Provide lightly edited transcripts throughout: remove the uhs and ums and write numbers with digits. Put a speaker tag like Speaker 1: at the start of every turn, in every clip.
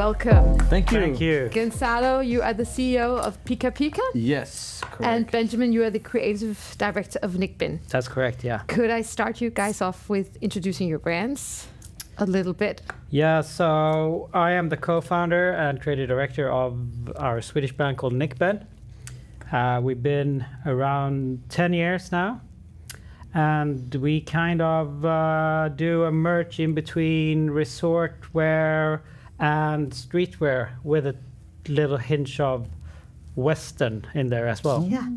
Speaker 1: welcome.
Speaker 2: Thank you.
Speaker 3: Thank you.
Speaker 1: Gonzalo, you are the CEO of Pica Pica.
Speaker 2: Yes, correct.
Speaker 1: And Benjamin, you are the creative director of Nikben.
Speaker 3: That's correct, yeah.
Speaker 1: Could I start you guys off with introducing your brands a little bit?
Speaker 3: Yeah, so I am the co-founder and creative director of our Swedish brand called Nikben. We've been around 10 years now. And we kind of do a merge in between resort wear and streetwear with a little hinge of Western in there as well.
Speaker 1: Yeah.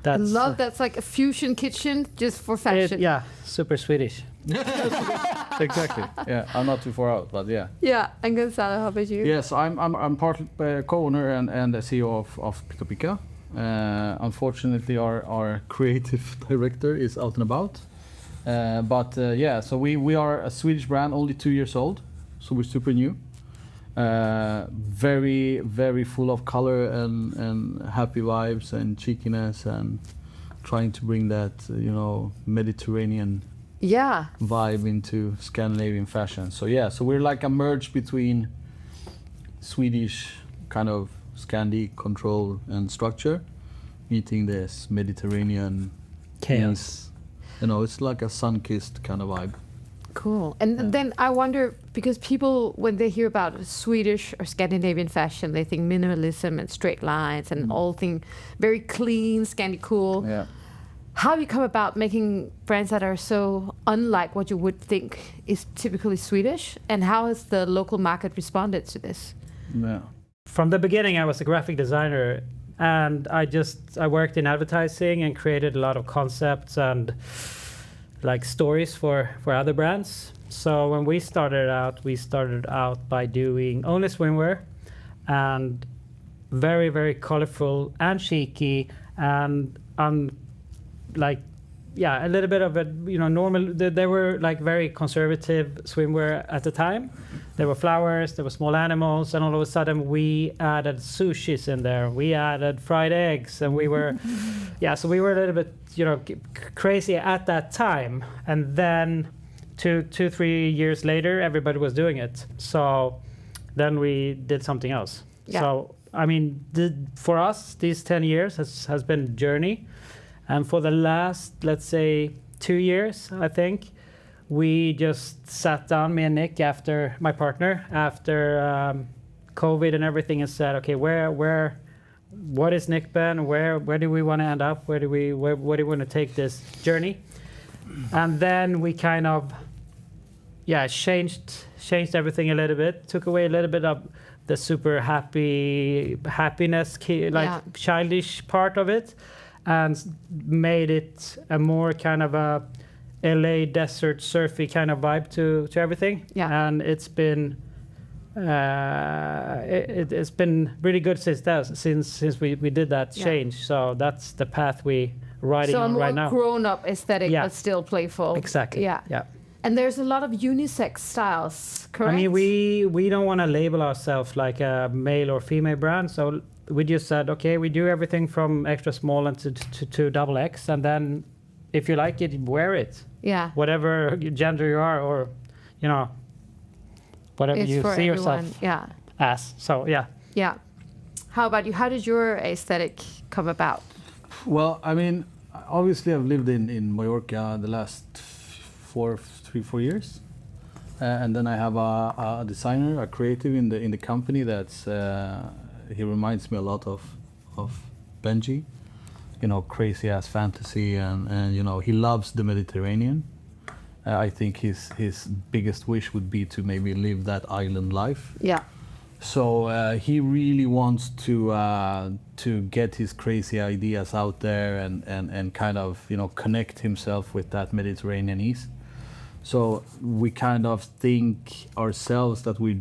Speaker 1: I love that's like a fusion kitchen just for fashion.
Speaker 3: Yeah, super Swedish.
Speaker 2: Exactly. Yeah, I'm not too far out, but yeah.
Speaker 1: Yeah, and Gonzalo, how about you?
Speaker 2: Yes, I'm part co-owner and the CEO of Pica Pica. Unfortunately, our creative director is out and about. Yeah, so we are a Swedish brand, only 2 years old, so we're super new. Very, very full of color and happy vibes and cheekiness, and trying to bring that Mediterranean vibe into Scandinavian fashion. So yeah, so we're like a merge between Swedish kind of Scandi control and structure, meeting this Mediterranean
Speaker 3: chaos.
Speaker 2: It's like a sun-kissed kind of vibe.
Speaker 1: Cool. And then I wonder, because people, when they hear about Swedish or Scandinavian fashion, they think minimalism and straight lines and all thing very clean, Scandi cool.
Speaker 2: Yeah.
Speaker 1: How you come about making brands that are so unlike what you would think is typically Swedish, and how has the local market responded to this?
Speaker 2: Yeah.
Speaker 3: From the beginning, I was a graphic designer, and I worked in advertising and created a lot of concepts and like stories for other brands. So when we started out by doing only swimwear and very, very colorful and cheeky and a little bit of a normal. They were like very conservative swimwear at the time. There were flowers, there were small animals, and all of a sudden we added sushis in there. We added fried eggs, and we were, so we were a little bit, crazy at that time. And then 2-3 years later, everybody was doing it. So then we did something else.
Speaker 1: Yeah.
Speaker 3: So I mean, for us, these 10 years has been a journey. And for the last, let's say, 2 years, I think, we just sat down, me and Nick, my partner, after COVID and everything, and said, okay, what is Nikben? Where do we want to end up? Where do we want to take this journey? And then we kind of, changed everything a little bit, took away a little bit of the super happiness, childish part of it, and made it a more kind of a LA desert surfy kind of vibe to everything.
Speaker 1: Yeah.
Speaker 3: And it's been it's been really good since we did that change. So that's the path we riding on right now.
Speaker 1: So a more grown-up aesthetic, but still playful.
Speaker 3: Exactly.
Speaker 1: Yeah.
Speaker 3: Yeah.
Speaker 1: And there's a lot of unisex styles, correct?
Speaker 3: I mean, we don't want to label ourselves like a male or female brand, so we just said, okay, we do everything from extra small and to double X, and then if you like it, wear it.
Speaker 1: Yeah.
Speaker 3: Whatever gender you are, or whatever
Speaker 1: It's
Speaker 3: you
Speaker 1: for
Speaker 3: see
Speaker 1: everyone.
Speaker 3: yourself as. So yeah.
Speaker 1: Yeah. How about you? How did your aesthetic come about?
Speaker 2: Well, I mean, obviously I've lived in Mallorca the last 4 years, and then I have a designer, a creative in the company that's he reminds me a lot of Benji, crazy ass fantasy, and he loves the Mediterranean. I think his biggest wish would be to maybe live that island life.
Speaker 1: Yeah.
Speaker 2: So he really wants to get his crazy ideas out there and kind of connect himself with that Mediterranean ease. So we kind of think ourselves that we're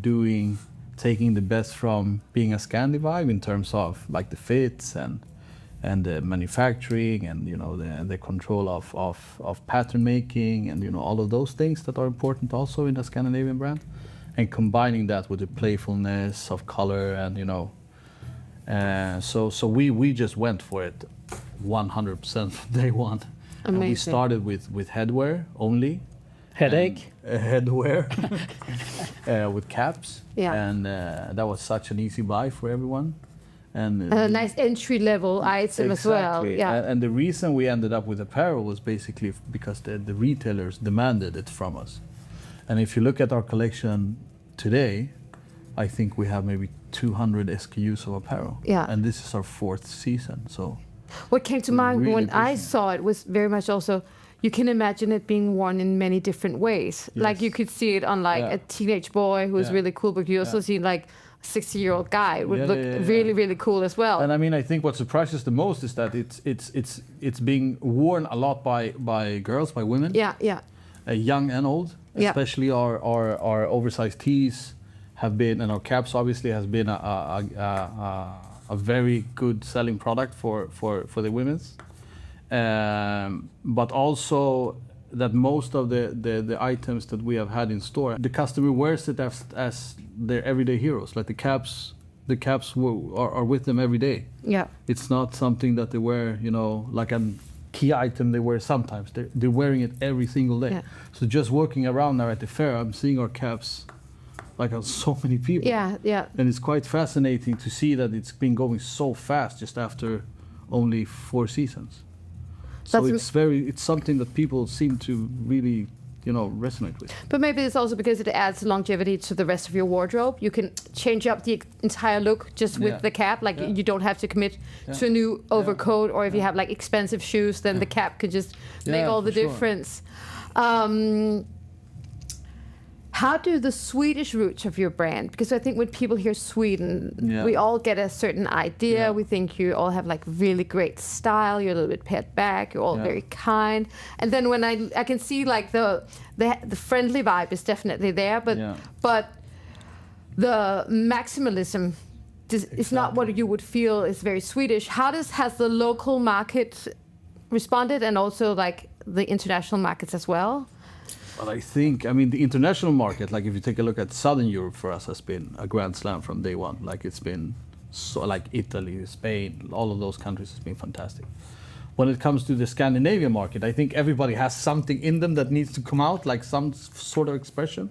Speaker 2: taking the best from being a Scandi vibe in terms of like the fits and the manufacturing and the control of pattern making and all of those things that are important also in a Scandinavian brand, and combining that with the playfulness of color and so we just went for it 100% from day one.
Speaker 1: Amazing.
Speaker 2: And we started with headwear only,
Speaker 3: Headache.
Speaker 2: Headwear with caps.
Speaker 1: Yeah.
Speaker 2: And that was such an easy buy for everyone. And
Speaker 1: a nice entry-level item as well. Yeah.
Speaker 2: And the reason we ended up with apparel was basically because the retailers demanded it from us. And if you look at our collection today, I think we have maybe 200 SKUs of apparel.
Speaker 1: Yeah.
Speaker 2: And this is our 4th season. So
Speaker 1: what came to mind
Speaker 2: really
Speaker 1: when I
Speaker 2: pushing.
Speaker 1: saw it was very much also, you can imagine it being worn in many different ways.
Speaker 2: Yes.
Speaker 1: Like you could see it on like
Speaker 2: Yeah.
Speaker 1: a teenage boy who is
Speaker 2: Yeah.
Speaker 1: really cool, but you also
Speaker 2: Yeah.
Speaker 1: see like a 60-year-old guy would
Speaker 2: Yeah,
Speaker 1: look
Speaker 2: yeah, yeah,
Speaker 1: really,
Speaker 2: yeah.
Speaker 1: really cool as well.
Speaker 2: And I mean, I think what surprises the most is that it's being worn a lot by girls, by women,
Speaker 1: yeah.
Speaker 2: Young and old.
Speaker 1: Yeah.
Speaker 2: Especially our oversized tees have been, and our caps obviously has been a very good selling product for the women's. But also that most of the items that we have had in store, the customer wears it as their everyday heroes. Like the caps are with them every day.
Speaker 1: Yeah.
Speaker 2: It's not something that they wear, like a key item they wear sometimes. They're wearing it every single day.
Speaker 1: Yeah.
Speaker 2: So just walking around now at the fair, I'm seeing our caps like on so many people.
Speaker 1: Yeah.
Speaker 2: And it's quite fascinating to see that it's been going so fast just after only 4 seasons. So it's something that people seem to really, resonate with.
Speaker 1: But maybe it's also because it adds longevity to the rest of your wardrobe. You can change up the entire look just with the cap. Like you don't have to commit to a new overcoat, or if you have like expensive shoes, then the cap could just make all the difference. How do the Swedish roots of your brand, because I think when people hear Sweden, we all get a certain idea.
Speaker 2: Yeah.
Speaker 1: We think you all have like really great style. You're a little bit pared back. You're all very kind. And then when I can see like the friendly vibe is definitely there, but the maximalism is not what you would feel is very Swedish. Has the local market responded, and also like the international markets as well?
Speaker 2: But I think, the international market, like if you take a look at Southern Europe for us, has been a grand slam from day one. Like it's been so, like Italy, Spain, all of those countries has been fantastic. When it comes to the Scandinavian market, I think everybody has something in them that needs to come out, like some sort of expression.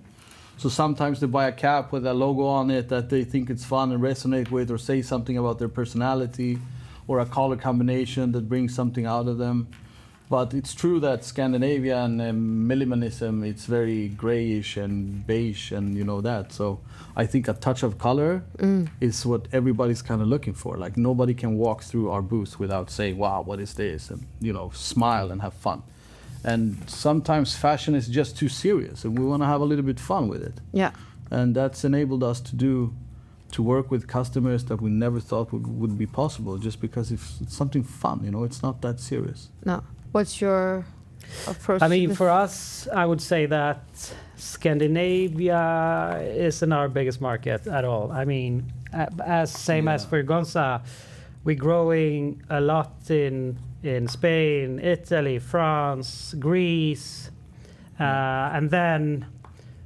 Speaker 2: So sometimes they buy a cap with a logo on it that they think it's fun and resonate with, or say something about their personality, or a color combination that brings something out of them. But it's true that Scandinavian minimalism, it's very grayish and beige and that. So I think a touch of color is what everybody's kind of looking for. Like nobody can walk through our booth without saying, wow, what is this? And, smile and have fun. And sometimes fashion is just too serious and we want to have a little bit fun with it.
Speaker 1: Yeah.
Speaker 2: And that's enabled us to work with customers that we never thought would be possible, just because it's something fun, it's not that serious.
Speaker 1: No. What's your approach?
Speaker 3: For us, I would say that Scandinavia isn't our biggest market at all. As for Gonza, we're growing a lot in Spain, Italy, France, Greece, and then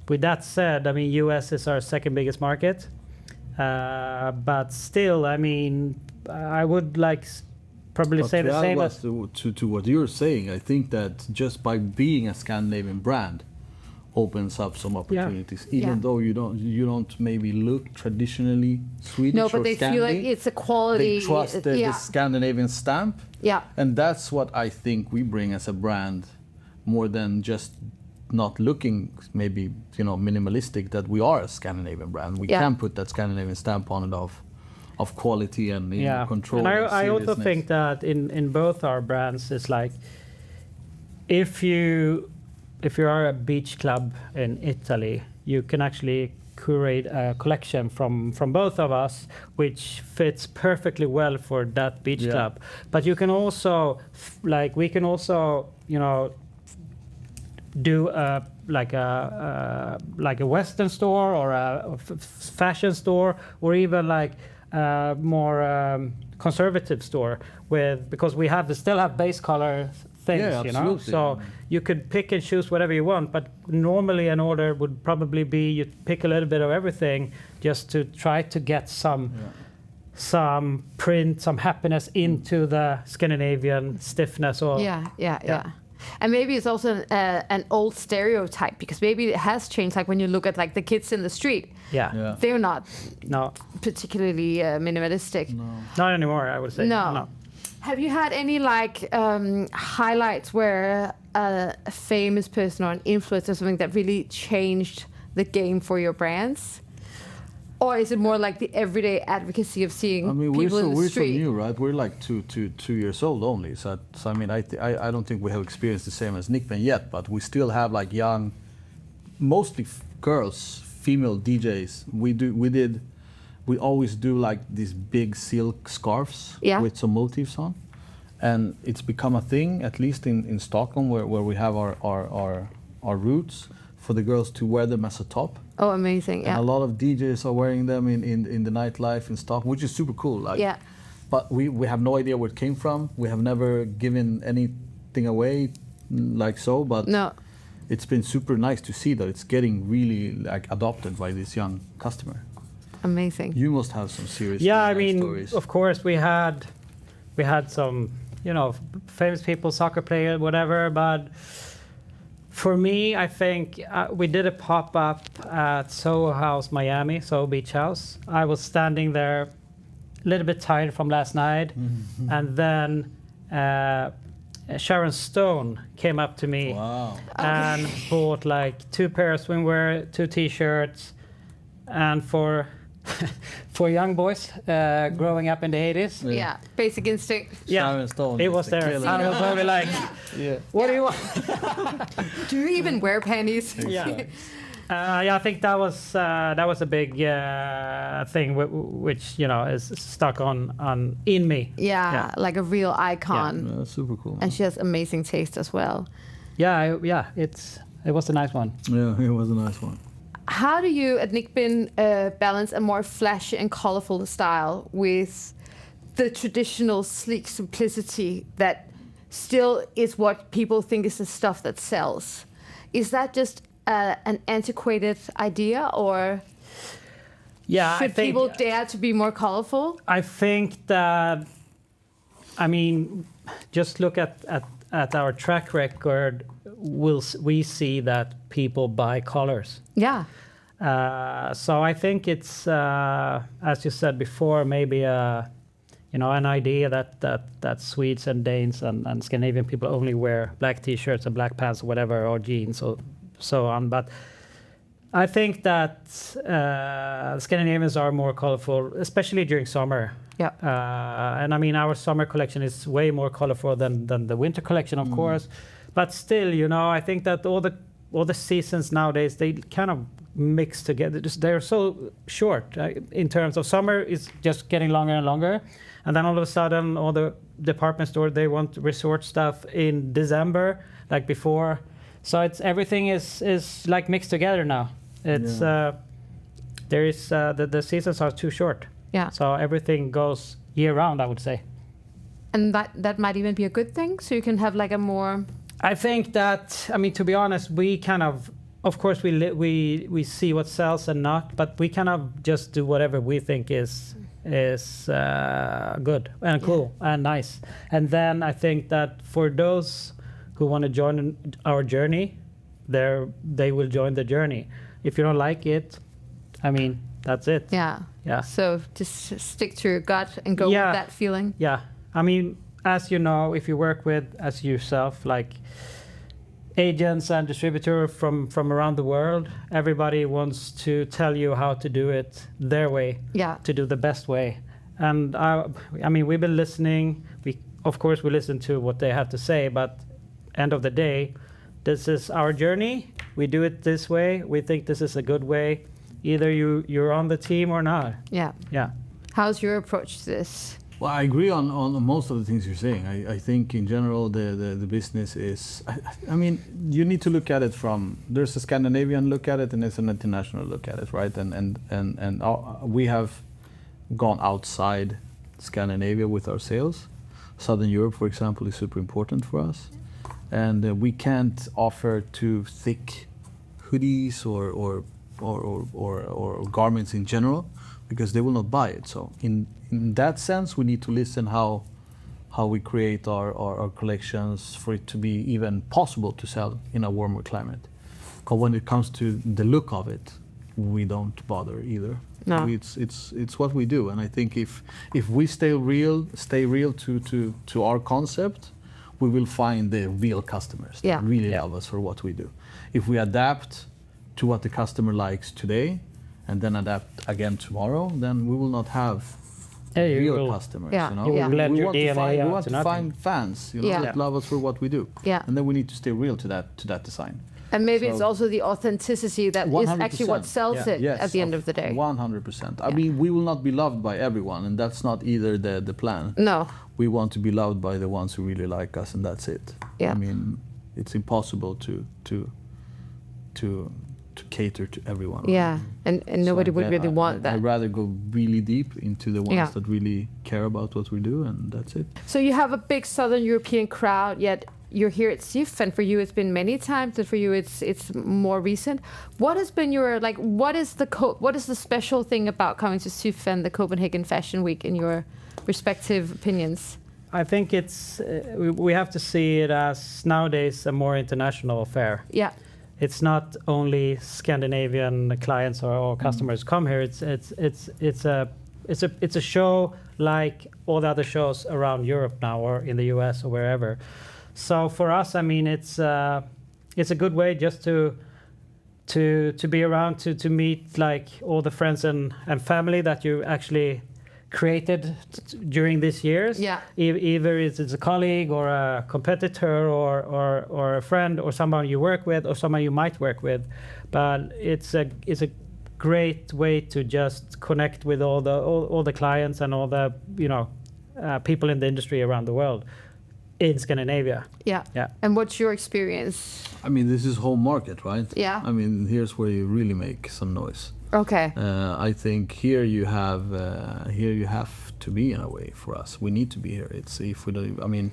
Speaker 3: with that said, US is our second biggest market. But still, I would probably say the same as
Speaker 2: to what you're saying. I think that just by being a Scandinavian brand opens up some opportunities, even though you don't maybe look traditionally Swedish.
Speaker 1: No, but
Speaker 2: or
Speaker 1: they feel like it's a quality.
Speaker 2: They trust the Scandinavian stamp.
Speaker 1: Yeah.
Speaker 2: And that's what I think we bring as a brand, more than just not looking maybe minimalistic. That we are a Scandinavian brand. We can put that Scandinavian stamp on it of quality and control.
Speaker 3: And I also think that in both our brands, it's like if you are a beach club in Italy, you can actually curate a collection from both of us, which fits perfectly well for that beach club. But you can also we can also do a Western store or a fashion store, or even more conservative store because we still have base color things, so you could pick and choose whatever you want. But normally an order would probably be you pick a little bit of everything just to try to get some print, some happiness into the Scandinavian stiffness. Or
Speaker 1: And maybe it's also an old stereotype, because maybe it has changed. Like when you look at like the kids in the street, they're not particularly minimalistic.
Speaker 3: No. Not anymore, I would say.
Speaker 1: No. Have you had any like highlights where a famous person or an influencer or something that really changed the game for your brands? Or is it more like the everyday advocacy of seeing people in the street?
Speaker 2: We're so new, right? We're like two years old only. So I mean, I don't think we have experienced the same as Nikben yet, but we still have like young, mostly girls, female DJs. We always do like these big silk scarves with some motifs on, and it's become a thing, at least in Stockholm, where we have our roots, for the girls to wear them as a top.
Speaker 1: Oh, amazing!
Speaker 2: And a lot of DJs are wearing them in the nightlife in Stockholm, which is super cool. Like, but we have no idea where it came from. We have never given anything away, like so. But it's been super nice to see that it's getting really like adopted by this young customer.
Speaker 1: Amazing.
Speaker 2: You must have some serious stories.
Speaker 3: Of course we had some, famous people, soccer player, whatever, but for me, I think we did a pop-up at Soho House, Miami, Soho Beach House. I was standing there a little bit tired from last night, and then Sharon Stone came up to me and bought like 2 pairs of swimwear, 2 t-shirts, and for young boys growing up in the 80s.
Speaker 1: Yeah, Basic Instinct.
Speaker 2: Sharon Stone.
Speaker 3: It was there. And I was probably like, what do you want?
Speaker 1: Do you even wear panties?
Speaker 3: I think that was a big thing which is stuck on in me.
Speaker 1: Yeah, like a real icon.
Speaker 2: Yeah, super cool.
Speaker 1: And she has amazing taste as well.
Speaker 3: It was a nice one.
Speaker 2: Yeah, it was a nice one.
Speaker 1: How do you at Nikben balance a more flashy and colorful style with the traditional sleek simplicity that still is what people think is the stuff that sells? Is that just an antiquated idea, or should people dare to be more colorful?
Speaker 3: I think that, just look at our track record, we see that people buy colors.
Speaker 1: Yeah.
Speaker 3: So I think it's, as you said before, maybe an idea that Swedes and Danes and Scandinavian people only wear black T-shirts and black pants or whatever, or jeans or so on. But I think that Scandinavians are more colorful, especially during summer.
Speaker 1: Yeah.
Speaker 3: And our summer collection is way more colorful than the winter collection, of course. But still, I think that all the seasons nowadays, they kind of mix together. They're so short in terms of summer is just getting longer and longer, and then all of a sudden all the department store, they want resort stuff in December like before. So everything is like mixed together now. It's there is the seasons are too short.
Speaker 1: Yeah. So
Speaker 3: everything goes year round, I would say.
Speaker 1: And that might even be a good thing. So you can have like a more.
Speaker 3: I think that, to be honest, we kind of course, we see what sells and not, but we kind of just do whatever we think is good and cool and nice. And then I think that for those who want to join our journey, they will join the journey. If you don't like it, that's it.
Speaker 1: Yeah. So just stick to your gut and go with that feeling.
Speaker 3: Yeah. As you know, if you work with, as yourself, like agents and distributors from around the world, everybody wants to tell you how to do it their way, to do the best way. And we've been listening. We listen to what they have to say, but end of the day, this is our journey. We do it this way. We think this is a good way. Either you're on the team or not. Yeah.
Speaker 1: How's your approach to this?
Speaker 2: Well, I agree on most of the things you're saying. I think in general the business is, you need to look at it there's a Scandinavian look at it and there's an international look at it, right? And we have gone outside Scandinavia with our sales. Southern Europe, for example, is super important for us. And we can't offer too thick hoodies or garments in general, because they will not buy it. So in that sense, we need to listen how how we create our collections for it to be even possible to sell in a warmer climate. Because when it comes to the look of it, we don't bother either.
Speaker 1: No.
Speaker 2: It's what we do, and I think if we stay real to our concept, we will find the real customers that really love us for what we do. If we adapt to what the customer likes today, and then adapt again tomorrow, then we will not have real customers.
Speaker 1: Yeah.
Speaker 2: You know?
Speaker 1: Yeah.
Speaker 2: We want to find fans, you know, that love us for what we do.
Speaker 1: Yeah.
Speaker 2: And then we need to stay real to that design.
Speaker 1: And maybe it's also the authenticity that 100%. Is actually what sells it at the end of the day.
Speaker 2: 100%. I mean, we will not be loved by everyone, and that's not either the plan.
Speaker 1: No.
Speaker 2: We want to be loved by the ones who really like us, and that's it.
Speaker 1: Yeah.
Speaker 2: I mean, it's impossible to cater to everyone.
Speaker 1: Yeah, and nobody would really want that.
Speaker 2: I'd rather go really deep into the ones that really care about what we do, and that's it.
Speaker 1: So you have a big Southern European crowd, yet you're here at CIFF, and for you it's been many times, and for you it's more recent. What has been your, like, what is the special thing about coming to CIFF and the Copenhagen Fashion Week in your respective opinions?
Speaker 3: I think it's we have to see it as nowadays a more international affair.
Speaker 1: Yeah.
Speaker 3: It's not only Scandinavian clients or customers come here. It's a show like all the other shows around Europe now, or in the US or wherever. So for us, I mean, it's a good way just to be around, to meet like all the friends and family that you actually created during these years.
Speaker 1: Yeah.
Speaker 3: Either it's a colleague or a competitor or a friend or someone you work with or someone you might work with, but it's a great way to just connect with all the clients and all the people in the industry around the world in Scandinavia.
Speaker 1: Yeah. Yeah. And what's your experience?
Speaker 2: I mean, this is home market, right?
Speaker 1: Yeah.
Speaker 2: I mean, here's where you really make some noise.
Speaker 1: Okay.
Speaker 2: I think here you have to be in a way for us. We need to be here. It's if we don't. I mean,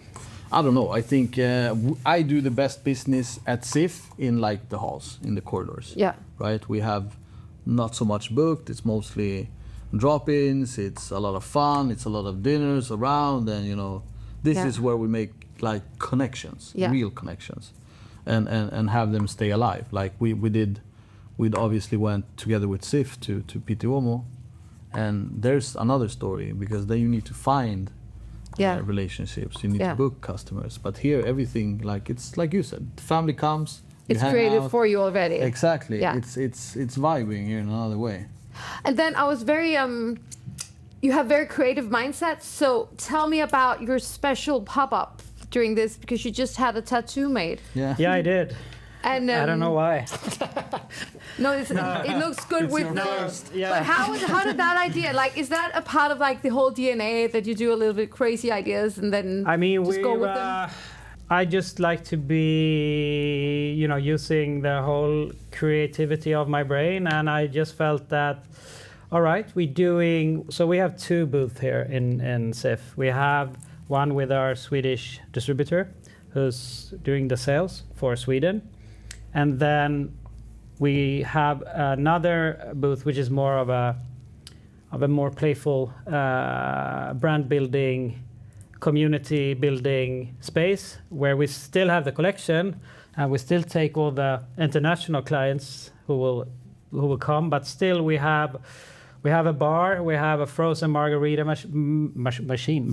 Speaker 2: I don't know. I think I do the best business at CIFF in like the halls, in the corridors.
Speaker 1: Yeah.
Speaker 2: Right. We have not so much booked. It's mostly drop-ins. It's a lot of fun. It's a lot of dinners around, and this is where we make like connections, real connections, and have them stay alive. Like we did. We obviously went together with CIFF to Piteåmo, and there's another story, because then you need to find relationships, you need to book customers. But here everything, like it's like you said, the family comes.
Speaker 1: It's created for you already.
Speaker 2: Exactly. Yeah. It's vibing here in another way.
Speaker 1: And then I was very you have very creative mindsets. So tell me about your special pop-up during this, because you just had a tattoo made.
Speaker 3: Yeah, I did.
Speaker 1: And
Speaker 3: I don't know why.
Speaker 1: It looks good with the.
Speaker 3: Yeah.
Speaker 1: But how did that idea? Like, is that a part of like the whole DNA that you do a little bit crazy ideas and then just go with them?
Speaker 3: I just like to be, using the whole creativity of my brain, and I just felt that, all right, so we have two booths here in CIFF. We have one with our Swedish distributor, who's doing the sales for Sweden. And then we have another booth, which is more of a more playful brand building, community building space, where we still have the collection and we still take all the international clients who will come, but still we have a bar, we have a frozen margarita machine,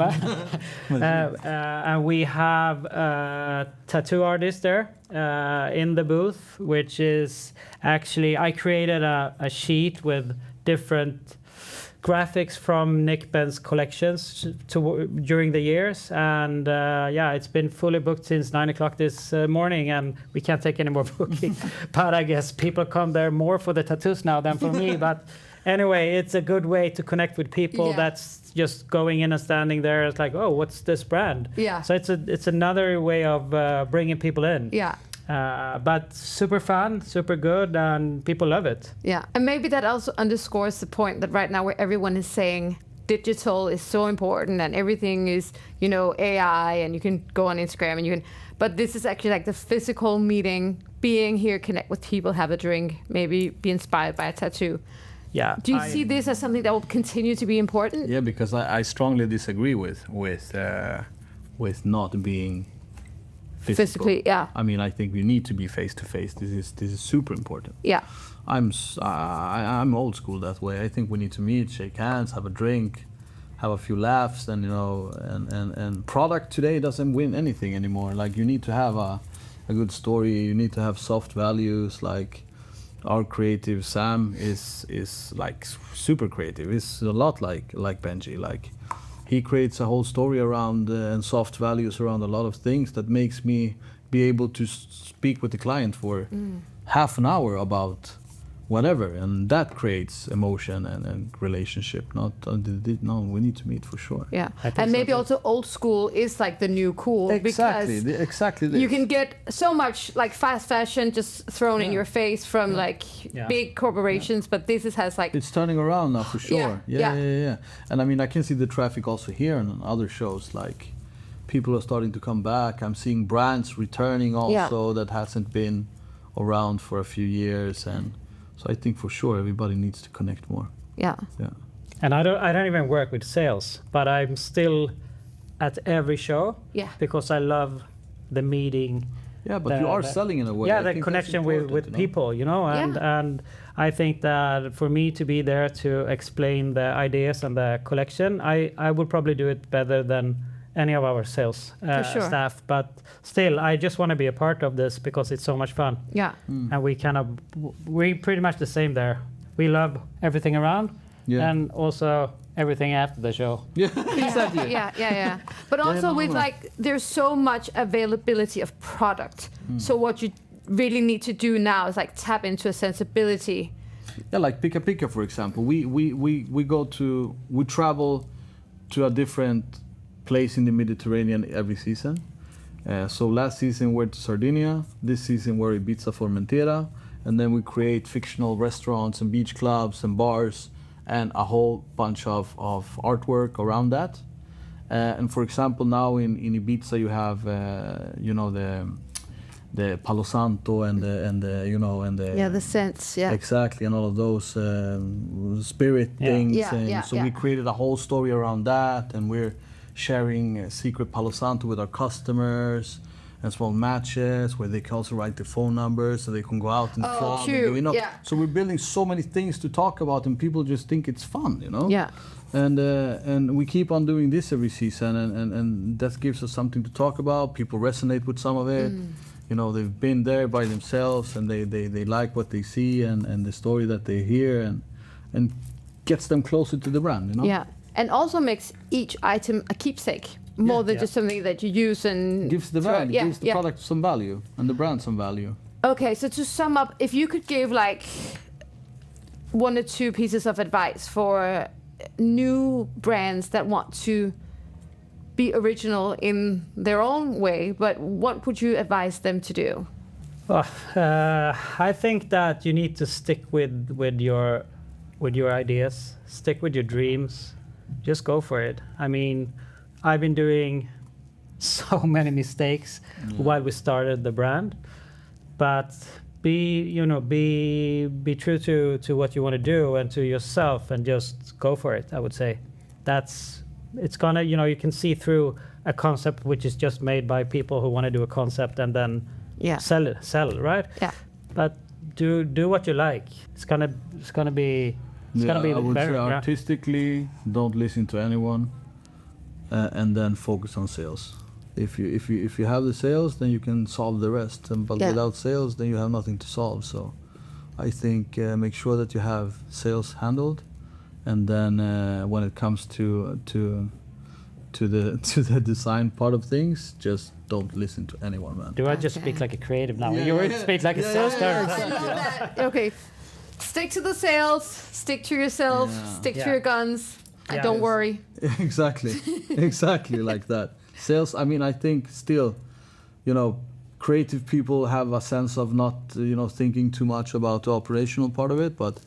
Speaker 3: and we have a tattoo artist there in the booth, which is actually, I created a sheet with different graphics from Nikben's collections during the years, and it's been fully booked since 9 o'clock this morning, and we can't take any more booking. But I guess people come there more for the tattoos now than for me. But anyway, it's a good way to connect with people. That's just going in and standing there. It's like, oh, what's this brand?
Speaker 1: Yeah.
Speaker 3: So it's another way of bringing people in.
Speaker 1: Yeah.
Speaker 3: But super fun, super good, and people love it.
Speaker 1: Yeah, and maybe that also underscores the point that right now where everyone is saying digital is so important and everything is, AI, and you can go on Instagram and but this is actually like the physical meeting, being here, connect with people, have a drink, maybe be inspired by a tattoo.
Speaker 3: Yeah.
Speaker 1: Do you see this as something that will continue to be important?
Speaker 2: Yeah, because I strongly disagree with with not being physical.
Speaker 1: Physically, yeah.
Speaker 2: I mean, I think we need to be face to face. This is super important.
Speaker 1: Yeah.
Speaker 2: I'm old school that way. I think we need to meet, shake hands, have a drink, have a few laughs, and and product today doesn't win anything anymore. Like, you need to have a good story. You need to have soft values. Like, our creative Sam is like super creative. It's a lot like Benji. Like, he creates a whole story around and soft values around a lot of things that makes me be able to speak with the client for half an hour about whatever, and that creates emotion and relationship. No, we need to meet for sure.
Speaker 1: Yeah, and maybe also old school is like the new cool.
Speaker 2: Exactly,
Speaker 1: because
Speaker 2: exactly. This.
Speaker 1: You can get so much like fast fashion just thrown in your face from like big corporations, but this has like
Speaker 2: it's turning around now for sure. Yeah. And I mean, I can see the traffic also here and on other shows. Like, people are starting to come back. I'm seeing brands returning also that hasn't been around for a few years, and so I think for sure everybody needs to connect more.
Speaker 1: Yeah.
Speaker 3: And I don't even work with sales, but I'm still at every show.
Speaker 1: Yeah.
Speaker 3: Because I love the meeting.
Speaker 2: Yeah, but you are selling in a way.
Speaker 3: Yeah, the connection with people, you know, and I think that for me to be there to explain the ideas and the collection, I would probably do it better than any of our sales staff, but still, I just want to be a part of this because it's so much fun.
Speaker 1: Yeah.
Speaker 3: And we pretty much the same there. We love everything around, and also everything after the show.
Speaker 2: Yeah, exactly.
Speaker 1: Yeah. But also with like, there's so much availability of product. So what you really need to do now is like tap into a sensibility.
Speaker 2: Yeah, like Pica Pica, for example. We travel to a different place in the Mediterranean every season. So last season we're to Sardinia, this season we're Ibiza, Formentera, and then we create fictional restaurants and beach clubs and bars and a whole bunch of artwork around that. And for example, now in Ibiza you have the Palo Santo and
Speaker 1: the scents,
Speaker 2: exactly, and all of those spirit things. We created a whole story around that, and we're sharing secret Palo Santo with our customers and small matches where they can also write their phone numbers so they can go out in the club. So we're building so many things to talk about, and people just think it's fun, you know.
Speaker 1: Yeah.
Speaker 2: And we keep on doing this every season, and that gives us something to talk about. People resonate with some of it. You know, they've been there by themselves, and they like what they see and the story that they hear, and gets them closer to the brand, you know.
Speaker 1: Yeah. And also makes each item a keepsake, more than just something that you use and
Speaker 2: gives the brand, gives the product some value and the brand some value.
Speaker 1: Okay, so to sum up, if you could give like 1 or 2 pieces of advice for new brands that want to be original in their own way, but what would you advise them to do?
Speaker 3: I think that you need to stick with your ideas, stick with your dreams. Just go for it. I mean, I've been doing so many mistakes while we started the brand, but be true to what you want to do and to yourself, and just go for it. I would say it's gonna, you can see through a concept which is just made by people who want to do a concept and then sell, right?
Speaker 1: Yeah.
Speaker 3: But do what you like. It's gonna be.
Speaker 2: I would say artistically, don't listen to anyone, and then focus on sales. If you have the sales, then you can solve the rest. But without sales, then you have nothing to solve. So, I think make sure that you have sales handled, and then when it comes to the design part of things, just don't listen to anyone, man.
Speaker 3: Do I just speak like a creative now? You speak like a sales term.
Speaker 1: I love that. Okay. Stick to the sales, stick to yourself, stick to your guns, and don't worry. Exactly like that. Sales, I mean, I think still, creative people have a sense of not, thinking too much about the operational part of it, but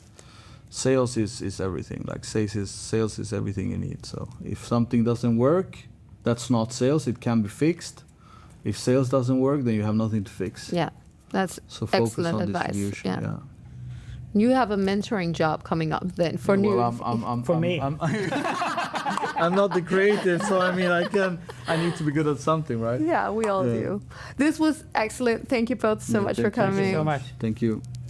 Speaker 1: sales is everything. Like sales is everything you need. So if something doesn't work, that's not sales, it can be fixed. If sales doesn't work, then you have nothing to fix. Yeah, that's excellent advice.
Speaker 2: Yeah.
Speaker 1: You have a mentoring job coming up then for new.
Speaker 3: For me.
Speaker 2: I'm not the creative, so I mean, I need to be good at something, right?
Speaker 1: Yeah, we all do. This was excellent. Thank you both so much for coming.
Speaker 3: Thank you so much.
Speaker 2: Thank you.